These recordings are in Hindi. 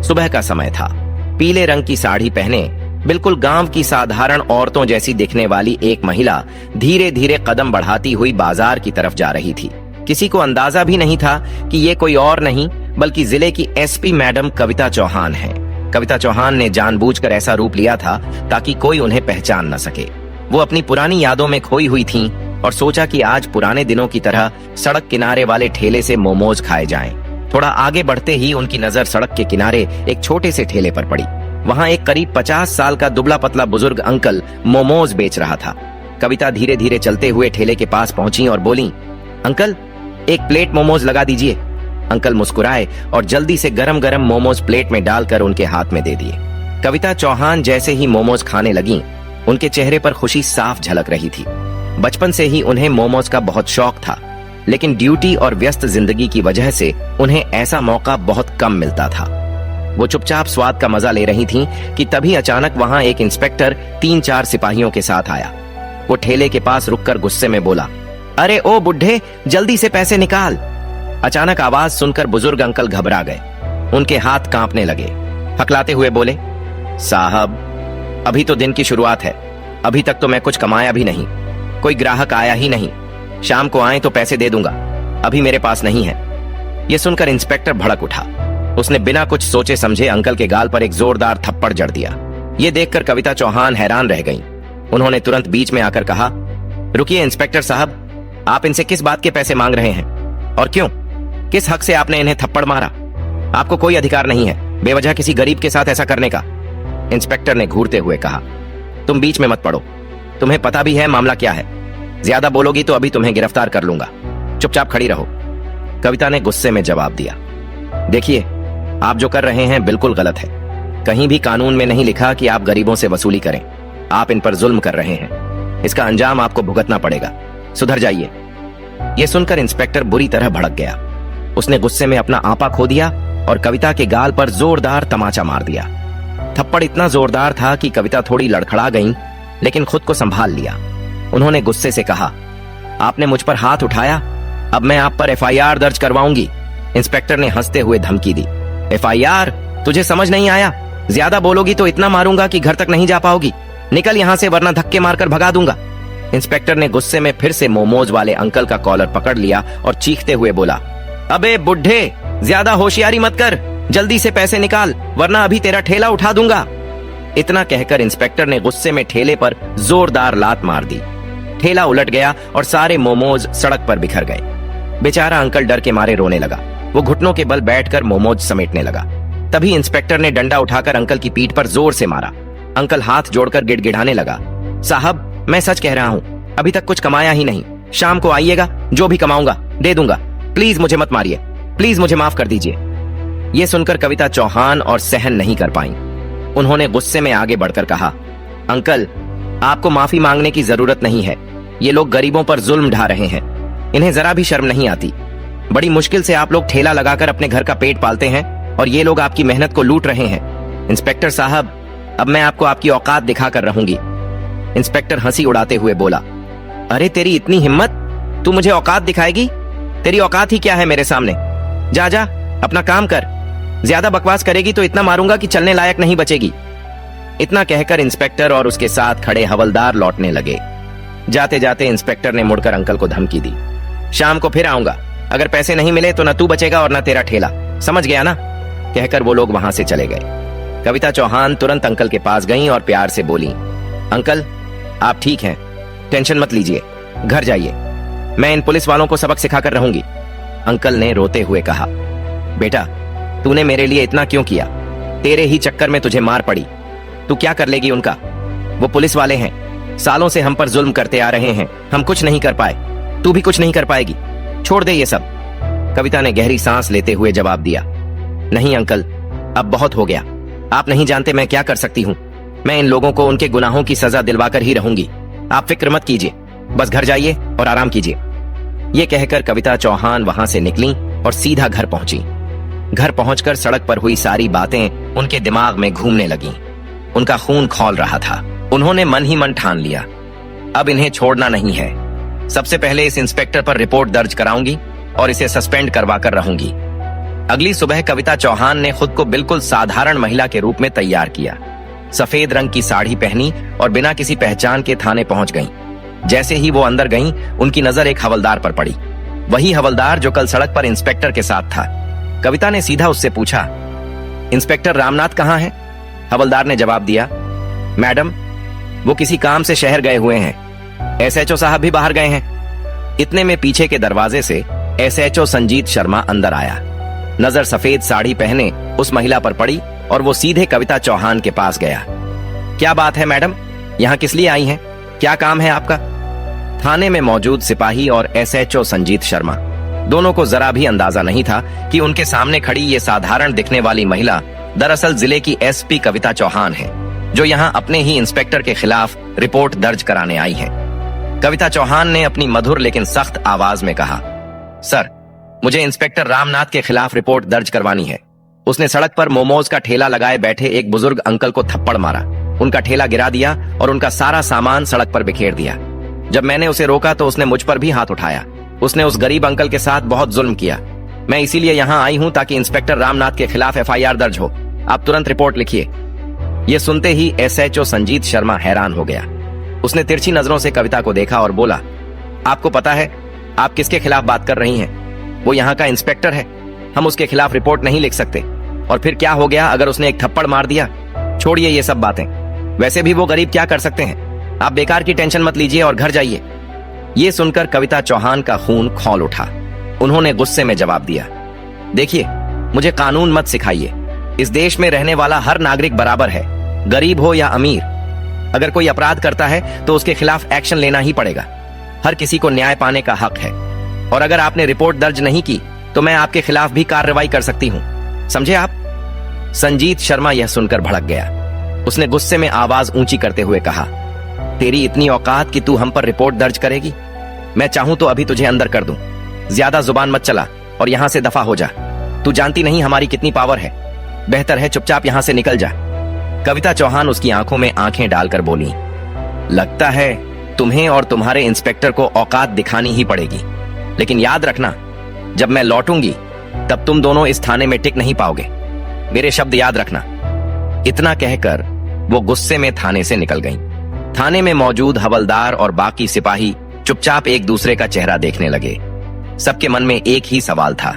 सुबह का समय था। पीले रंग की साड़ी पहने बिल्कुल गांव की साधारण औरतों जैसी दिखने वाली एक महिला धीरे धीरे कदम बढ़ाती हुई बाजार की तरफ जा रही थी। किसी को अंदाजा भी नहीं था कि ये कोई और नहीं बल्कि जिले की एसपी मैडम कविता चौहान है। कविता चौहान ने जानबूझकर ऐसा रूप लिया था ताकि कोई उन्हें पहचान न सके। वो अपनी पुरानी यादों में खोई हुई थीं और सोचा कि आज पुराने दिनों की तरह सड़क किनारे वाले ठेले से मोमोज खाए जाएं। थोड़ा आगे बढ़ते ही उनकी नजर सड़क के किनारे एक छोटे से ठेले पर पड़ी। वहां एक करीब 50 साल का दुबला पतला बुजुर्ग अंकल मोमोज बेच रहा था। कविता धीरे धीरे चलते हुए ठेले के पास पहुंची और बोली, अंकल एक प्लेट मोमोज लगा दीजिए। अंकल मुस्कुराए और जल्दी से गरम गरम मोमोज प्लेट में डालकर उनके हाथ में दे दिए। कविता चौहान जैसे ही मोमोज खाने लगी, उनके चेहरे पर खुशी साफ झलक रही थी। बचपन से ही उन्हें मोमोज का बहुत शौक था, लेकिन ड्यूटी और व्यस्त जिंदगी की वजह से उन्हें ऐसा मौका बहुत कम मिलता था। वो चुपचाप स्वाद का मजा ले रही थीं कि तभी अचानक वहां एक इंस्पेक्टर 3-4 सिपाहियों के साथ आया। वो ठेले के पास रुककर गुस्से में बोला, अरे ओ बुढ़े, जल्दी से पैसे निकाल। अचानक आवाज सुनकर बुजुर्ग अंकल घबरा गए। उनके हाथ कांपने लगे। हकलाते हुए बोले, साहब अभी तो दिन की शुरुआत है, अभी तक तो मैं कुछ कमाया भी नहीं, कोई ग्राहक आया ही नहीं। शाम को आए तो पैसे दे दूंगा, अभी मेरे पास नहीं है। यह सुनकर इंस्पेक्टर भड़क उठा। उसने बिना कुछ सोचे समझे अंकल के गाल पर एक जोरदार थप्पड़ जड़ दिया। यह देखकर कविता चौहान हैरान रह गईं। उन्होंने तुरंत बीच में आकर कहा, रुकिए इंस्पेक्टर साहब, आप इनसे किस बात के पैसे मांग रहे हैं और क्यों? किस हक से आपने इन्हें थप्पड़ मारा? आपको कोई अधिकार नहीं है बेवजह किसी गरीब के साथ ऐसा करने का। इंस्पेक्टर ने घूरते हुए कहा, तुम बीच में मत पड़ो, तुम्हें पता भी है मामला क्या है। ज्यादा बोलोगी तो अभी तुम्हें गिरफ्तार कर लूंगा, चुपचाप खड़ी रहो। कविता ने गुस्से में जवाब दिया, देखिए आप जो कर रहे हैं बिल्कुल गलत है। कहीं भी कानून में नहीं लिखा कि आप गरीबों से वसूली करें। आप इन पर जुल्म कर रहे हैं, इसका अंजाम आपको भुगतना पड़ेगा, सुधर जाइए। यह सुनकर इंस्पेक्टर बुरी तरह भड़क गया। उसने गुस्से में अपना आपा खो दिया और कविता के गाल पर जोरदार तमाचा मार दिया। थप्पड़ इतना जोरदार था कि कविता थोड़ी लड़खड़ा गई, लेकिन खुद को संभाल लिया। उन्होंने गुस्से से कहा, आपने मुझ पर हाथ उठाया, अब मैं आप पर एफआईआर दर्ज करवाऊंगी। इंस्पेक्टर ने हंसते हुए धमकी दी, एफआईआर? तुझे समझ नहीं आया? ज्यादा बोलोगी तो इतना मारूंगा कि घर तक नहीं जा पाओगी। निकल यहां से वरना धक्के मारकर भगा दूंगा। इंस्पेक्टर ने गुस्से में फिर से मोमोज वाले अंकल का कॉलर पकड़ लिया और चीखते हुए बोला, अबे बुढ़े, ज्यादा होशियारी मत कर, जल्दी से पैसे निकाल वरना अभी तेरा ठेला उठा दूंगा। इतना कहकर इंस्पेक्टर ने गुस्से में ठेले पर जोरदार लात मार दी। ठेला उलट गया और सारे मोमोज सड़क पर बिखर गए। बेचारा अंकल डर के मारे रोने लगा। वो घुटनों के बल बैठकर मोमोज समेटने लगा। तभी इंस्पेक्टर ने डंडा उठाकर अंकल की पीठ पर जोर से मारा। अंकल हाथ जोड़कर गिड़गिड़ाने लगा, साहब मैं सच कह रहा हूं, अभी तक कुछ कमाया ही नहीं। शाम को आइएगा, जो भी कमाऊंगा दे दूंगा। प्लीज मुझे मत मारिए, प्लीज मुझे माफ कर दीजिए। यह सुनकर कविता चौहान और सहन नहीं कर पाई। उन्होंने गुस्से में आगे बढ़कर कहा, अंकल आपको माफी मांगने की जरूरत नहीं है। ये लोग गरीबों पर जुल्म ढा रहे हैं, इन्हें जरा भी शर्म नहीं आती। बड़ी मुश्किल से आप लोग ठेला लगाकर अपने घर का पेट पालते हैं और ये लोग आपकी मेहनत को लूट रहे हैं। इंस्पेक्टर साहब, अब मैं आपको आपकी औकात दिखाकर रहूंगी। इंस्पेक्टर हंसी उड़ाते हुए बोला, अरे तेरी इतनी हिम्मत, तू मुझे औकात दिखाएगी? तेरी औकात ही क्या है मेरे सामने? जा जा अपना काम कर, ज्यादा बकवास करेगी तो इतना मारूंगा कि चलने लायक नहीं बचेगी। इतना कहकर इंस्पेक्टर और उसके साथ खड़े हवलदार लौटने लगे। जाते जाते इंस्पेक्टर ने मुड़कर अंकल को धमकी दी, शाम को फिर आऊंगा, अगर पैसे नहीं मिले तो न तू बचेगा और न तेरा ठेला, समझ गया ना? कहकर वो लोग वहां से चले गए। कविता चौहान तुरंत अंकल के पास गईं और प्यार से बोली, अंकल आप ठीक हैं, टेंशन मत लीजिए, घर जाइए, मैं इन पुलिस वालों को सबक सिखाकर रहूंगी। अंकल ने रोते हुए कहा, बेटा तूने मेरे लिए इतना क्यों किया? तेरे ही चक्कर में तुझे मार पड़ी, तू क्या कर लेगी उनका? वो पुलिस वाले हैं, सालों से हम पर जुल्म करते आ रहे हैं, हम कुछ नहीं कर पाए, तू भी कुछ नहीं कर पाएगी, छोड़ दे ये सब। कविता ने गहरी सांस लेते हुए जवाब दिया, नहीं अंकल, अब बहुत हो गया, आप नहीं जानते मैं क्या कर सकती हूँ। मैं इन लोगों को उनके गुनाहों की सजा दिलवाकर ही रहूंगी, आप फिक्र मत कीजिए, बस घर जाइए और आराम कीजिए। ये कहकर कविता चौहान वहां से निकली और सीधा घर पहुंची। घर पहुंचकर सड़क पर हुई सारी बातें उनके दिमाग में घूमने लगीं। उनका खून खौल रहा था। उन्होंने मन ही मन ठान लिया, अब इन्हें छोड़ना नहीं है। सबसे पहले इस इंस्पेक्टर पर रिपोर्ट दर्ज कराऊंगी और इसे सस्पेंड करवा कर रहूंगी। अगली सुबह कविता चौहान ने खुद को बिल्कुल साधारण महिला के रूप में तैयार किया। सफेद रंग की साड़ी पहनी और बिना किसी पहचान के थाने पहुंच गईं। जैसे ही वो अंदर गईं, उनकी नजर एक हवलदार पर पड़ी। वही हवलदार जो कल सड़क पर इंस्पेक्टर के साथ था। कविता ने सीधा उससे पूछा, इंस्पेक्टर रामनाथ कहाँ हैं? हवलदार ने जवाब दिया, मैडम वो किसी काम से शहर गए हुए हैं। एसएचओ साहब भी बाहर गए हैं। इतने में पीछे के दरवाजे से एसएचओ संजीत शर्मा अंदर आया। नजर सफेद साड़ी पहने उस महिला पर पड़ी और वो सीधे कविता चौहान के पास गया। क्या बात है मैडम, यहाँ किस लिए आई हैं? क्या काम है आपका? थाने में मौजूद सिपाही और एसएचओ संजीत शर्मा दोनों को जरा भी अंदाजा नहीं था कि उनके सामने खड़ी ये साधारण दिखने वाली महिला दरअसल जिले की एसपी कविता चौहान है, जो यहाँ अपने ही इंस्पेक्टर के खिलाफ रिपोर्ट दर्ज कराने आई है। कविता चौहान ने अपनी मधुर लेकिन सख्त आवाज में कहा, सर मुझे इंस्पेक्टर रामनाथ के खिलाफ रिपोर्ट दर्ज करवानी है। उसने सड़क पर मोमोज का ठेला लगाए बैठे एक बुजुर्ग अंकल को थप्पड़ मारा, उनका ठेला गिरा दिया और उनका सारा सामान सड़क पर बिखेर दिया। जब मैंने उसे रोका तो उसने मुझ पर भी हाथ उठाया। उसने उस गरीब अंकल के साथ बहुत जुल्म किया। मैं इसीलिए यहाँ आई हूँ ताकि इंस्पेक्टर रामनाथ के खिलाफ एफआईआर दर्ज हो। आप तुरंत रिपोर्ट लिखिए। ये सुनते ही एसएचओ संजीत शर्मा हैरान हो गया। उसने तिरछी नजरों से कविता को देखा और बोला, आपको पता है आप किसके खिलाफ बात कर रही हैं? वो यहाँ का इंस्पेक्टर है। हम उसके खिलाफ रिपोर्ट नहीं लिख सकते। और फिर क्या हो गया अगर उसने एक थप्पड़ मार दिया? छोड़िए ये सब बातें, वैसे भी वो गरीब क्या कर सकते हैं। आप बेकार की टेंशन मत लीजिए और घर जाइए। ये सुनकर कविता चौहान का खून खौल उठा। उन्होंने गुस्से में जवाब दिया, देखिए मुझे कानून मत सिखाइए। इस देश में रहने वाला हर नागरिक बराबर है, गरीब हो या अमीर। अगर कोई अपराध करता है तो उसके खिलाफ एक्शन लेना ही पड़ेगा। हर किसी को न्याय पाने का हक है। और अगर आपने रिपोर्ट दर्ज नहीं की तो मैं आपके खिलाफ भी कार्रवाई कर सकती हूँ, समझे आप? संजीत शर्मा यह सुनकर भड़क गया। उसने गुस्से में आवाज ऊंची करते हुए कहा, तेरी इतनी औकात कि तू हम पर रिपोर्ट दर्ज करेगी? मैं चाहूं तो अभी तुझे अंदर कर दूं। ज्यादा जुबान मत चला और यहां से दफा हो जा। तू जानती नहीं हमारी कितनी पावर है। बेहतर है चुपचाप यहां से निकल जा। कविता चौहान उसकी आंखों में आंखें डालकर बोली, लगता है तुम्हें और तुम्हारे इंस्पेक्टर को औकात दिखानी ही पड़ेगी। लेकिन याद रखना, जब मैं लौटूंगी तब तुम दोनों इस थाने में टिक नहीं पाओगे। मेरे शब्द याद रखना। इतना कहकर वो गुस्से में थाने से निकल गईं। थाने में मौजूद हवलदार और बाकी सिपाही चुपचाप एक दूसरे का चेहरा देखने लगे। सबके मन में एक ही सवाल था,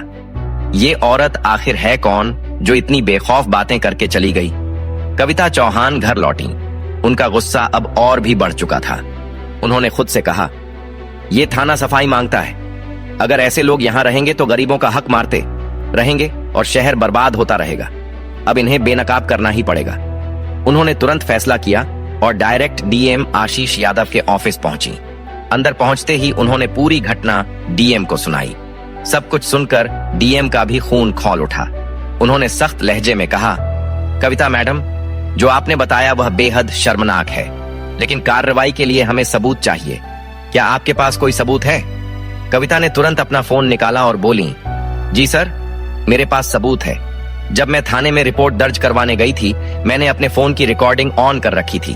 ये औरत आखिर है कौन जो इतनी बेखौफ बातें करके चली गई? कविता चौहान घर लौटी। उनका गुस्सा अब और भी बढ़ चुका था। उन्होंने खुद से कहा, ये थाना सफाई मांगता है। अगर ऐसे लोग यहाँ रहेंगे तो गरीबों का हक मारते रहेंगे और शहर बर्बाद होता रहेगा। अब इन्हें बेनकाब करना ही पड़ेगा। उन्होंने तुरंत फैसला किया और डायरेक्ट डीएम आशीष यादव के ऑफिस पहुंची। अंदर पहुंचते ही उन्होंने पूरी घटना डीएम को सुनाई। सब कुछ सुनकर डीएम का भी खून खौल उठा। उन्होंने सख्त लहजे में कहा, कविता मैडम, जो आपने बताया वह बेहद शर्मनाक है, लेकिन कार्रवाई के लिए हमें सबूत चाहिए। क्या आपके पास कोई सबूत है? कविता ने तुरंत अपना फोन निकाला और बोली, जी सर, मेरे पास सबूत है। जब मैं थाने में रिपोर्ट दर्ज करवाने गई थी, मैंने अपने फोन की रिकॉर्डिंग ऑन कर रखी थी।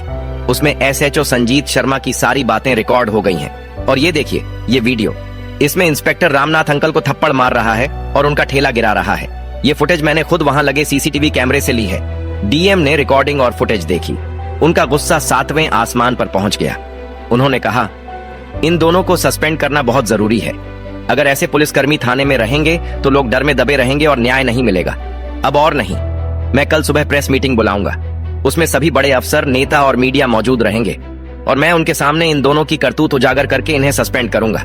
उसमें एसएचओ संजीत शर्मा की सारी बातें रिकॉर्ड हो गई हैं। और ये देखिए, ये वीडियो, इसमें इंस्पेक्टर रामनाथ अंकल को थप्पड़ मार रहा है और उनका ठेला गिरा रहा है। ये फुटेज मैंने खुद वहां लगे सीसीटीवी कैमरे से ली है। डीएम ने रिकॉर्डिंग और फुटेज देखी। उनका गुस्सा 7वें आसमान पर पहुंच गया। उन्होंने कहा, इन दोनों को सस्पेंड करना बहुत जरूरी है। अगर ऐसे पुलिसकर्मी थाने में रहेंगे तो लोग डर में दबे रहेंगे और न्याय नहीं मिलेगा। अब और नहीं, मैं कल सुबह प्रेस मीटिंग बुलाऊंगा। उसमें सभी बड़े अफसर, नेता और मीडिया मौजूद रहेंगे और मैं उनके सामने इन दोनों की करतूत उजागर करके इन्हें सस्पेंड करूंगा।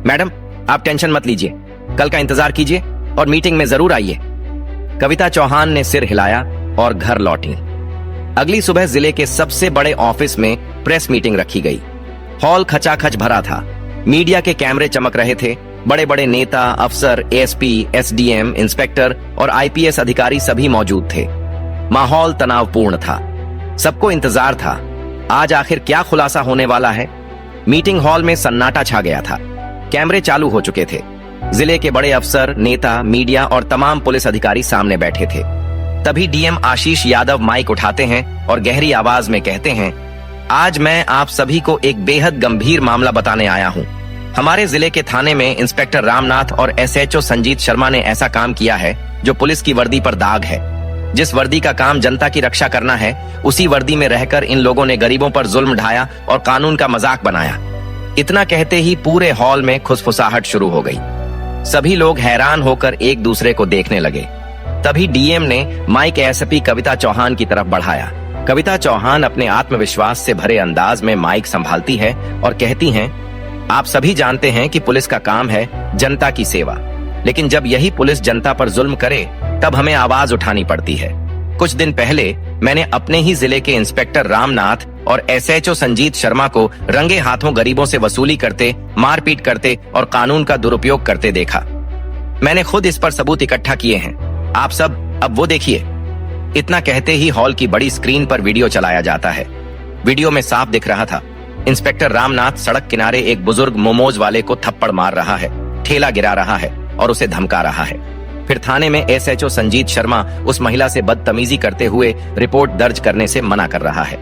मैडम, आप टेंशन मत लीजिए, कल का इंतजार कीजिए और मीटिंग में जरूर आइए। कविता चौहान ने सिर हिलाया और घर लौटी। अगली सुबह जिले के सबसे बड़े ऑफिस में प्रेस मीटिंग रखी गई। हॉल खचाखच भरा था। मीडिया के कैमरे चमक रहे थे। बड़े बड़े नेता, अफसर, एएसपी, एसडीएम, इंस्पेक्टर और आईपीएस अधिकारी सभी मौजूद थे। माहौल तनावपूर्ण था। सबको इंतजार था, आज आखिर क्या खुलासा होने वाला है। मीटिंग हॉल में सन्नाटा छा गया था। कैमरे चालू हो चुके थे। जिले के बड़े अफसर, नेता, मीडिया और तमाम पुलिस अधिकारी सामने बैठे थे। तभी डीएम आशीष यादव माइक उठाते हैं और गहरी आवाज में कहते हैं, आज मैं आप सभी को एक बेहद गंभीर मामला बताने आया हूं। हमारे जिले के थाने में इंस्पेक्टर रामनाथ और एसएचओ संजीत शर्मा ने ऐसा काम किया है जो पुलिस की वर्दी पर दाग है। जिस वर्दी का काम जनता की रक्षा करना है, उसी वर्दी में रहकर इन लोगों ने गरीबों पर जुल्म ढाया और कानून का मजाक बनाया। इतना कहते ही पूरे हॉल में खुसफुसाहट शुरू हो गई। सभी लोग हैरान होकर एक दूसरे को देखने लगे। तभी डीएम ने माइक एसपी कविता चौहान की तरफ बढ़ाया। कविता चौहान अपने आत्मविश्वास से भरे अंदाज में माइक संभालती है और कहती हैं, आप सभी जानते हैं कि पुलिस का काम है जनता की सेवा, लेकिन जब यही पुलिस जनता पर जुल्म करे तब हमें आवाज उठानी पड़ती है। कुछ दिन पहले मैंने अपने ही जिले के इंस्पेक्टर रामनाथ और एसएचओ संजीत शर्मा को रंगे हाथों गरीबों से वसूली करते, मारपीट करते और कानून का दुरुपयोग करते देखा। मैंने खुद इस पर सबूत इकट्ठा किए हैं। आप सब अब वो देखिए। इतना कहते ही हॉल की बड़ी स्क्रीन पर वीडियो चलाया जाता है। वीडियो में साफ दिख रहा था, इंस्पेक्टर रामनाथ सड़क किनारे एक बुजुर्ग मोमोज वाले को थप्पड़ मार रहा है, ठेला गिरा रहा है और उसे धमका रहा है। फिर थाने में एसएचओ संजीत शर्मा उस महिला से बदतमीजी करते हुए रिपोर्ट दर्ज करने से मना कर रहा है।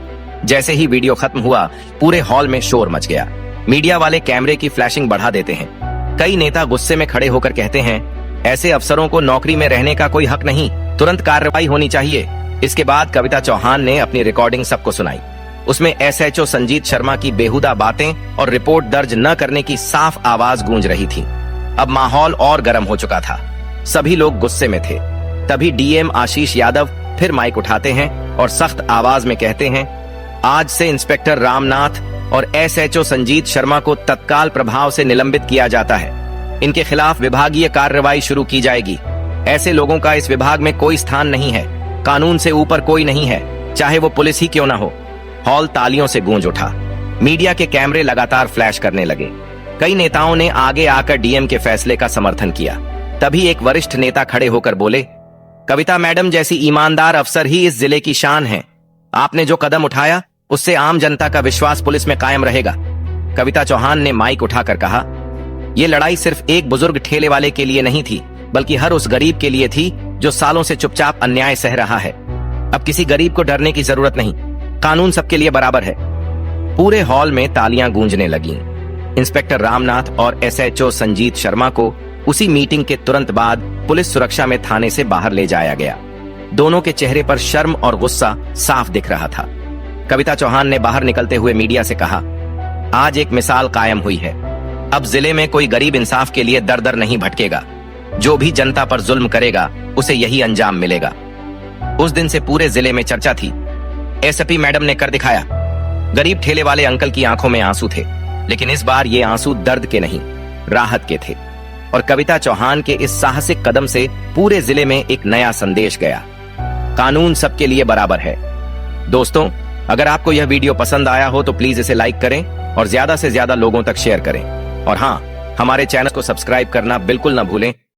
जैसे ही वीडियो खत्म हुआ, पूरे हॉल में शोर मच गया। मीडिया वाले कैमरे की फ्लैशिंग बढ़ा देते हैं। कई नेता गुस्से में खड़े होकर कहते हैं, ऐसे अफसरों को नौकरी में रहने का कोई हक नहीं, तुरंत कार्रवाई होनी चाहिए। इसके बाद कविता चौहान ने अपनी रिकॉर्डिंग सबको सुनाई। उसमें एसएचओ संजीत शर्मा की बेहुदा बातें और रिपोर्ट दर्ज न करने की साफ आवाज गूंज रही थी। अब माहौल और गर्म हो चुका था। सभी लोग गुस्से में थे। तभी डीएम आशीष यादव फिर माइक उठाते हैं और सख्त आवाज में कहते हैं, आज से इंस्पेक्टर रामनाथ और एसएचओ संजीत शर्मा को तत्काल प्रभाव से निलंबित किया जाता है। इनके खिलाफ विभागीय कार्रवाई शुरू की जाएगी। ऐसे लोगों का इस विभाग में कोई स्थान नहीं है। कानून से ऊपर कोई नहीं है, चाहे वो पुलिस ही क्यों ना हो। हॉल तालियों से गूंज उठा। मीडिया के कैमरे लगातार फ्लैश करने लगे। कई नेताओं ने आगे आकर डीएम के फैसले का समर्थन किया। तभी एक वरिष्ठ नेता खड़े होकर बोले, कविता मैडम जैसी ईमानदार अफसर ही इस जिले की शान है। आपने जो कदम उठाया उससे आम जनता का विश्वास पुलिस में कायम रहेगा। कविता चौहान ने माइक उठाकर कहा, ये लड़ाई सिर्फ एक बुजुर्ग ठेले वाले के लिए नहीं थी, बल्कि हर उस गरीब के लिए थी जो सालों से चुपचाप अन्याय सह रहा है। अब किसी गरीब को डरने की जरूरत नहीं, कानून सबके लिए बराबर है। पूरे हॉल में तालियां गूंजने लगीं। इंस्पेक्टर रामनाथ और एसएचओ संजीत शर्मा को उसी मीटिंग के तुरंत बाद पुलिस सुरक्षा में थाने से बाहर ले जाया गया। दोनों के चेहरे पर शर्म और गुस्सा साफ दिख रहा था। कविता चौहान ने बाहर निकलते हुए मीडिया से कहा, आज एक मिसाल कायम हुई है। अब जिले में कोई गरीब इंसाफ के लिए दर दर नहीं भटकेगा। जो भी जनता पर जुल्म करेगा उसे यही अंजाम मिलेगा। उस दिन से पूरे जिले में चर्चा थी। एसपी मैडम ने कर दिखाया। गरीब ठेले वाले अंकल की आंखों में आंसू थे, लेकिन इस बार ये आंसू दर्द के नहीं, राहत के थे। और कविता चौहान के इस साहसिक कदम से पूरे जिले में एक नया संदेश गया, कानून सबके लिए बराबर है। दोस्तों, अगर आपको यह वीडियो पसंद आया हो तो प्लीज इसे लाइक करें और ज्यादा से ज्यादा लोगों तक शेयर करें। और हाँ, हमारे चैनल को सब्सक्राइब करना बिल्कुल ना भूलें